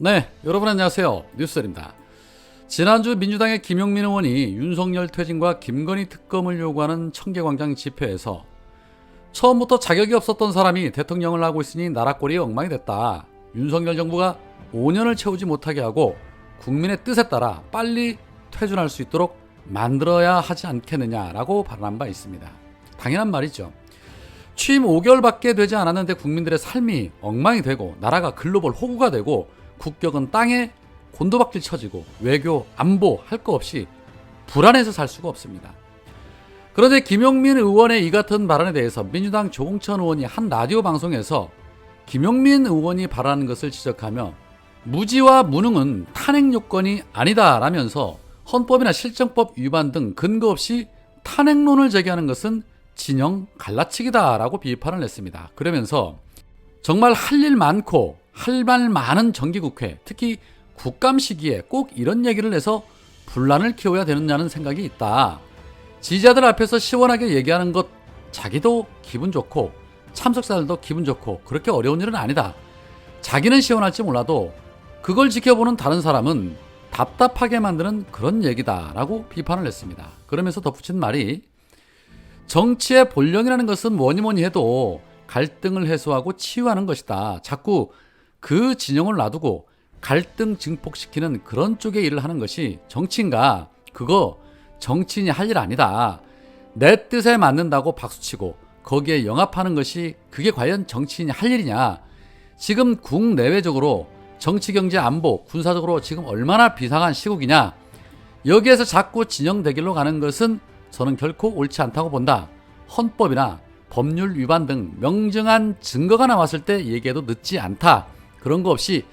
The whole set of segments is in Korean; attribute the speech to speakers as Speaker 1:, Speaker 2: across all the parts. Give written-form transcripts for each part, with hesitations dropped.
Speaker 1: 네, 여러분 안녕하세요. 뉴스입니다. 지난주 민주당의 김용민 의원이 윤석열 퇴진과 김건희 특검을 요구하는 청계광장 집회에서 처음부터 자격이 없었던 사람이 대통령을 하고 있으니 나라 꼴이 엉망이 됐다. 윤석열 정부가 5년을 채우지 못하게 하고 국민의 뜻에 따라 빨리 퇴진할 수 있도록 만들어야 하지 않겠느냐라고 발언한 바 있습니다. 당연한 말이죠. 취임 5개월밖에 되지 않았는데 국민들의 삶이 엉망이 되고 나라가 글로벌 호구가 되고 국격은 땅에 곤도박질 쳐지고 외교, 안보 할 거 없이 불안해서 살 수가 없습니다. 그런데 김용민 의원의 이 같은 발언에 대해서 민주당 조홍천 의원이 한 라디오 방송에서 김용민 의원이 발언한 것을 지적하며 무지와 무능은 탄핵 요건이 아니다라면서 헌법이나 실정법 위반 등 근거 없이 탄핵론을 제기하는 것은 진영 갈라치기다라고 비판을 했습니다. 그러면서 정말 할 일 많고 할 말 많은 정기국회, 특히 국감 시기에 꼭 이런 얘기를 해서 분란을 키워야 되느냐는 생각이 있다. 지지자들 앞에서 시원하게 얘기하는 것 자기도 기분 좋고 참석자들도 기분 좋고 그렇게 어려운 일은 아니다. 자기는 시원할지 몰라도 그걸 지켜보는 다른 사람은 답답하게 만드는 그런 얘기다라고 비판을 했습니다. 그러면서 덧붙인 말이 정치의 본령이라는 것은 뭐니 해도 갈등을 해소하고 치유하는 것이다. 자꾸 그 진영을 놔두고 갈등 증폭시키는 그런 쪽의 일을 하는 것이 정치인가? 그거 정치인이 할 일 아니다. 내 뜻에 맞는다고 박수치고 거기에 영합하는 것이 그게 과연 정치인이 할 일이냐? 지금 국내외적으로 정치, 경제, 안보, 군사적으로 지금 얼마나 비상한 시국이냐? 여기에서 자꾸 진영 대결로 가는 것은 저는 결코 옳지 않다고 본다. 헌법이나 법률 위반 등 명정한 증거가 나왔을 때 얘기해도 늦지 않다. 그런 거 없이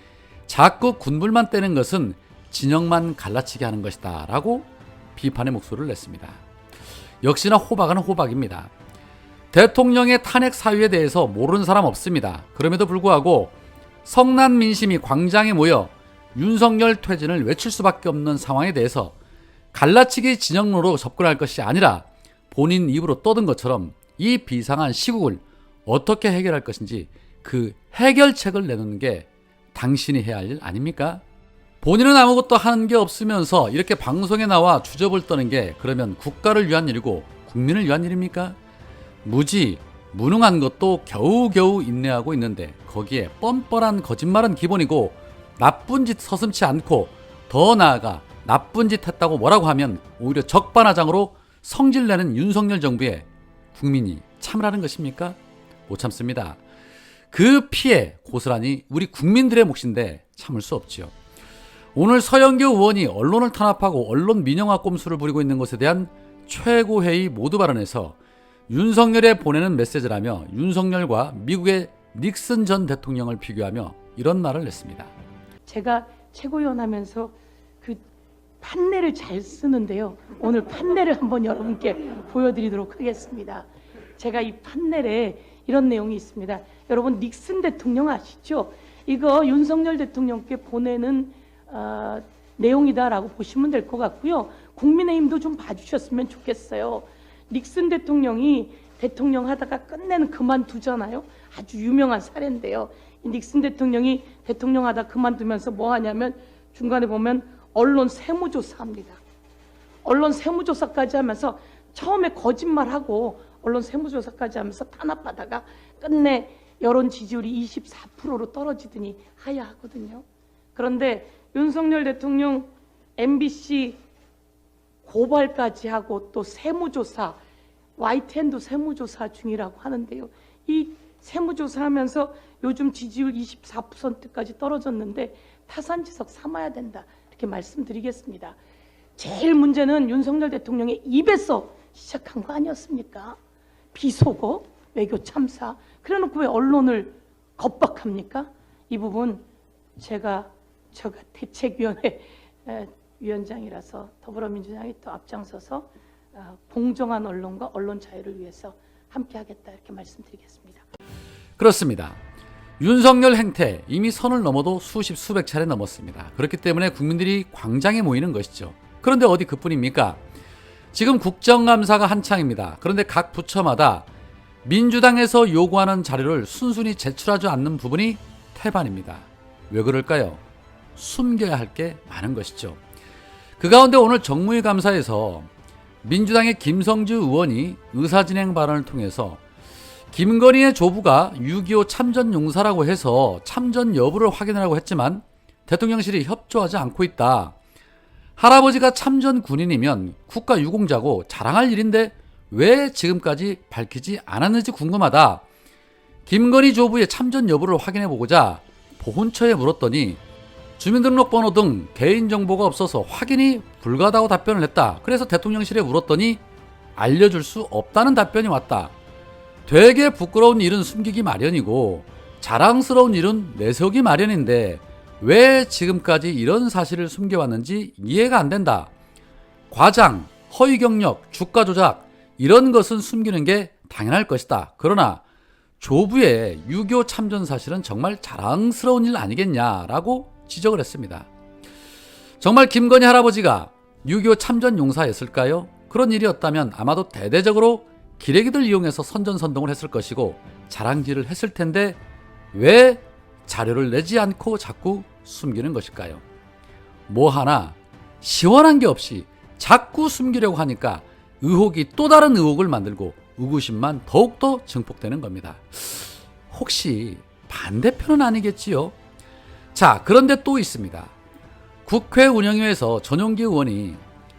Speaker 1: 자꾸 군불만 떼는 것은 진영만 갈라치게 하는 것이다 라고 비판의 목소리를 냈습니다. 역시나 호박은 호박입니다. 대통령의 탄핵 사유에 대해서 모르는 사람 없습니다. 그럼에도 불구하고 성난 민심이 광장에 모여 윤석열 퇴진을 외칠 수밖에 없는 상황에 대해서 갈라치기 진영으로 접근할 것이 아니라 본인 입으로 떠든 것처럼 이 비상한 시국을 어떻게 해결할 것인지 그 해결책을 내놓는 게 당신이 해야 할 일 아닙니까? 본인은 아무것도 하는 게 없으면서 이렇게 방송에 나와 주접을 떠는 게 그러면 국가를 위한 일이고 국민을 위한 일입니까? 무지, 무능한 것도 겨우겨우 인내하고 있는데 거기에 뻔뻔한 거짓말은 기본이고 나쁜 짓 서슴지 않고 더 나아가 나쁜 짓 했다고 뭐라고 하면 오히려 적반하장으로 성질내는 윤석열 정부에 국민이 참으라는 것입니까? 못 참습니다. 그 피해 고스란히 우리 국민들의 몫인데 참을 수 없지요. 오늘 서영교 의원이 언론을 탄압하고 언론 민영화 꼼수를 부리고 있는 것에 대한 최고회의 모두 발언에서 윤석열에 보내는 메시지라며 윤석열과 미국의 닉슨 전 대통령을 비교하며 이런 말을 냈습니다.
Speaker 2: 제가 최고위원 하면서 그 판례를 잘 쓰는데요. 오늘 판례를 한번 여러분께 보여드리도록 하겠습니다. 제가 이 판례에 이런 내용이 있습니다. 여러분 닉슨 대통령 아시죠? 이거 윤석열 대통령께 보내는 내용이다라고 보시면 될 것 같고요. 국민의힘도 좀 봐주셨으면 좋겠어요. 닉슨 대통령이 대통령 하다가 끝내는 그만두잖아요. 아주 유명한 사례인데요. 이 닉슨 대통령이 대통령 하다 그만두면서 뭐 하냐면 중간에 보면 언론 세무조사합니다. 언론 세무조사까지 하면서 처음에 거짓말하고 언론 세무조사까지 하면서 탄압하다가 끝내 여론 지지율이 24%로 떨어지더니 하야하거든요. 그런데 윤석열 대통령 MBC 고발까지 하고 또 세무조사, YTN도 세무조사 중이라고 하는데요. 이 세무조사하면서 요즘 지지율 24%까지 떨어졌는데 타산지석 삼아야 된다. 이렇게 말씀드리겠습니다. 제일 문제는 윤석열 대통령의 입에서 시작한 거 아니었습니까? 비속어, 외교 참사. 그래놓고 왜 언론을 겁박합니까? 이 부분 제가 대책위원회 위원장이라서 더불어민주당이 또 앞장서서 공정한 언론과 언론 자유를 위해서 함께하겠다 이렇게 말씀드리겠습니다.
Speaker 1: 그렇습니다. 윤석열 행태 이미 선을 넘어도 수십 수백 차례 넘었습니다. 그렇기 때문에 국민들이 광장에 모이는 것이죠. 그런데 어디 그뿐입니까? 지금 국정감사가 한창입니다. 그런데 각 부처마다 민주당에서 요구하는 자료를 순순히 제출하지 않는 부분이 태반입니다. 왜 그럴까요? 숨겨야 할 게 많은 것이죠. 그 가운데 오늘 정무위 감사에서 민주당의 김성주 의원이 의사진행 발언을 통해서 김건희의 조부가 6.25 참전 용사라고 해서 참전 여부를 확인하라고 했지만 대통령실이 협조하지 않고 있다. 할아버지가 참전 군인이면 국가 유공자고 자랑할 일인데 왜 지금까지 밝히지 않았는지 궁금하다. 김건희 조부의 참전 여부를 확인해보고자 보훈처에 물었더니 주민등록번호 등 개인정보가 없어서 확인이 불가하다고 답변을 했다. 그래서 대통령실에 물었더니 알려줄 수 없다는 답변이 왔다. 되게 부끄러운 일은 숨기기 마련이고 자랑스러운 일은 내세우기 마련인데 왜 지금까지 이런 사실을 숨겨왔는지 이해가 안 된다. 과장, 허위 경력, 주가 조작 이런 것은 숨기는 게 당연할 것이다. 그러나 조부의 6.25 참전 사실은 정말 자랑스러운 일 아니겠냐라고 지적을 했습니다. 정말 김건희 할아버지가 6.25 참전 용사였을까요? 그런 일이었다면 아마도 대대적으로 기레기들 이용해서 선전선동을 했을 것이고 자랑질을 했을 텐데 왜 자료를 내지 않고 자꾸 숨기는 것일까요? 뭐 하나 시원한 게 없이 자꾸 숨기려고 하니까 의혹이 또 다른 의혹을 만들고 의구심만 더욱더 증폭되는 겁니다. 혹시 반대편은 아니겠지요? 자, 그런데 또 있습니다. 국회 운영위에서 전용기 의원이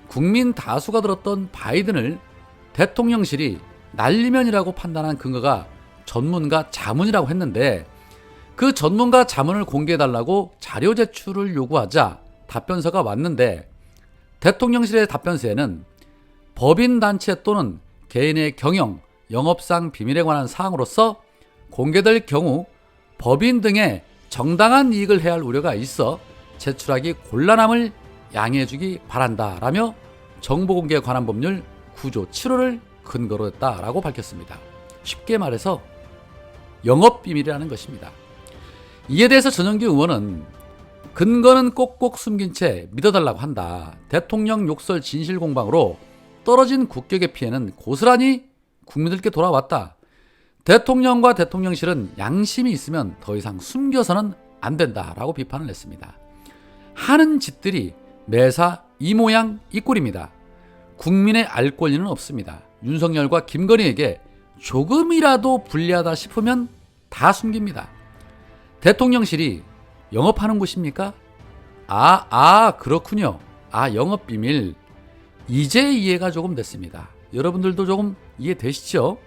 Speaker 1: 국민 다수가 들었던 바이든을 대통령실이 날리면이라고 판단한 근거가 전문가 자문이라고 했는데 그 전문가 자문을 공개해달라고 자료 제출을 요구하자 답변서가 왔는데 대통령실의 답변서에는 법인단체 또는 개인의 경영, 영업상 비밀에 관한 사항으로서 공개될 경우 법인 등의 정당한 이익을 해야 할 우려가 있어 제출하기 곤란함을 양해해주기 바란다 라며 정보공개에 관한 법률 9조 7호를 근거로 했다라고 밝혔습니다. 쉽게 말해서 영업비밀이라는 것입니다. 이에 대해서 전용기 의원은 근거는 꼭꼭 숨긴 채 믿어달라고 한다. 대통령 욕설 진실 공방으로 떨어진 국격의 피해는 고스란히 국민들께 돌아왔다. 대통령과 대통령실은 양심이 있으면 더 이상 숨겨서는 안 된다라고 비판을 했습니다. 하는 짓들이 매사 이 모양 이 꼴입니다. 국민의 알 권리는 없습니다. 윤석열과 김건희에게 조금이라도 불리하다 싶으면 다 숨깁니다. 대통령실이 영업하는 곳입니까? 그렇군요. 영업비밀. 이제 이해가 조금 됐습니다. 여러분들도 조금 이해되시죠?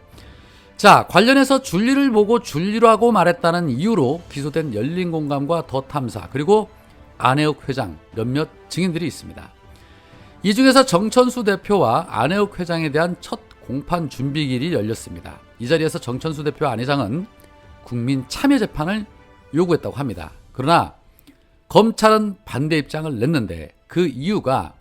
Speaker 1: 자, 관련해서 줄리를 보고 줄리라고 말했다는 이유로 기소된 열린공감과 더 탐사 그리고 안혜욱 회장 몇몇 증인들이 있습니다. 이 중에서 정천수 대표와 안혜욱 회장에 대한 첫 공판 준비기일이 열렸습니다. 이 자리에서 정천수 대표와 안 회장은 국민 참여 재판을 요구했다고 합니다. 그러나 검찰은 반대 입장을 냈는데 그 이유가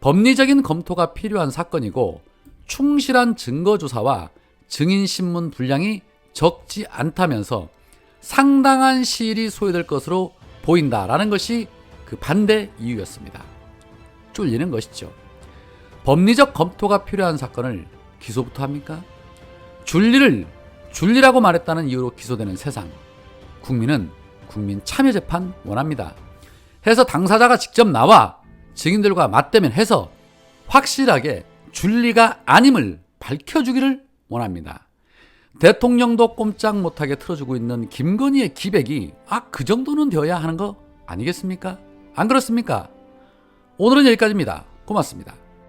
Speaker 1: 법리적인 검토가 필요한 사건이고 충실한 증거조사와 증인신문 분량이 적지 않다면서 상당한 시일이 소요될 것으로 보인다라는 것이 그 반대 이유였습니다. 쫄리는 것이죠. 법리적 검토가 필요한 사건을 기소부터 합니까? 줄리라고 말했다는 이유로 기소되는 세상. 국민은 국민 참여 재판 원합니다. 해서 당사자가 직접 나와 증인들과 맞대면해서 확실하게 줄리가 아님을 밝혀주기를 원합니다. 대통령도 꼼짝 못하게 틀어주고 있는 김건희의 기백이 그 정도는 되어야 하는 거 아니겠습니까? 안 그렇습니까? 오늘은 여기까지입니다. 고맙습니다.